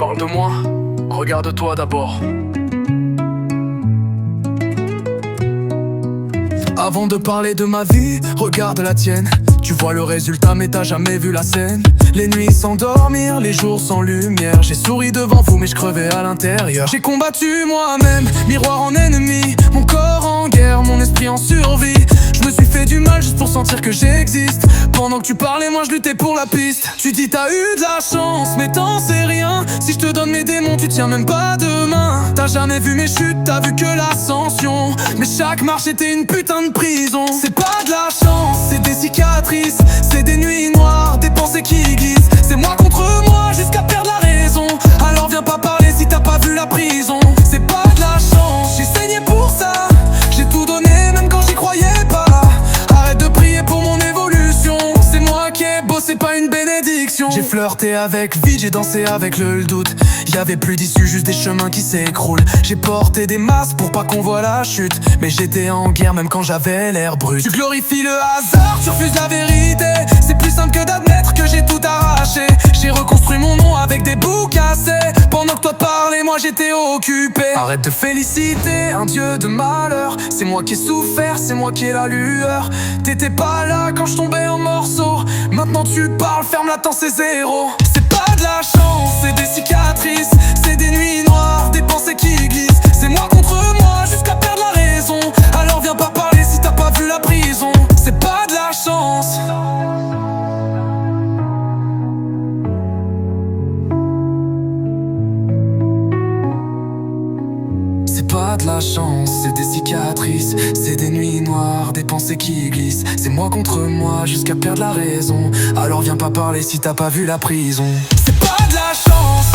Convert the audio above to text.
parles de moi, regarde-toi d'abord. Avant de parler de ma vie, regarde la tienne. Tu vois le résultat mais t'as jamais vu la scène. Les nuits sans dormir, les jours sans lumière. J'ai souri devant vous mais je crevais à l'intérieur. J'ai combattu moi-même, miroir en ennemi. Mon corps en guerre, mon esprit en survie. Je me suis fait du mal juste pour sentir que j'existe. Pendant que tu parlais, moi je luttais pour la piste. Tu dis t'as eu de la chance, mais t'en sais rien. Si je te donne mes démons, tu tiens même pas demain. T'as jamais vu mes chutes, t'as vu que l'ascension. Mais chaque marche était une putain de prison. C'est pas de la chance, c'est des cicatrices. C'est des nuits noires, des pensées qui glissent. C'est moi contre moi jusqu'à perdre la raison. Alors viens pas parler si t'as pas vu la prison. C'est pas de la chance, j'ai saigné pour ça. J'ai tout donné même quand j'y croyais pas. Arrête de prier pour mon évolution. C'est moi qui ai bossé, pas une bénédiction. J'ai flirté avec vide, j'ai dansé avec le doute. Y'avait plus d'issue, juste des chemins qui s'écroulent. J'ai porté des masques pour pas qu'on voit la chute. Mais j'étais en guerre même quand j'avais l'air brut. Tu glorifies le hasard, tu refuses la vérité. C'est plus simple que d'admettre que j'ai tout arraché. J'ai reconstruit mon nom avec des bouts cassés. Pendant que toi parlais, moi j'étais occupé. Arrête de féliciter un dieu de malheur. C'est moi qui ai souffert, c'est moi qui ai la lueur. T'étais pas là quand je tombais en morceaux. Maintenant tu parles, ferme la temps, c'est zéro. C'est pas de la chance, c'est des cicatrices. C'est des nuits noires, des pensées qui glissent. C'est moi contre moi jusqu'à perdre la raison. Alors viens pas parler si t'as pas vu la prison. C'est pas de la chance. C'est pas de la chance, c'est des cicatrices. C'est des nuits noires, des pensées qui glissent. C'est moi contre moi jusqu'à perdre la raison. Alors viens pas parler si t'as pas vu la prison. C'est pas de la chance.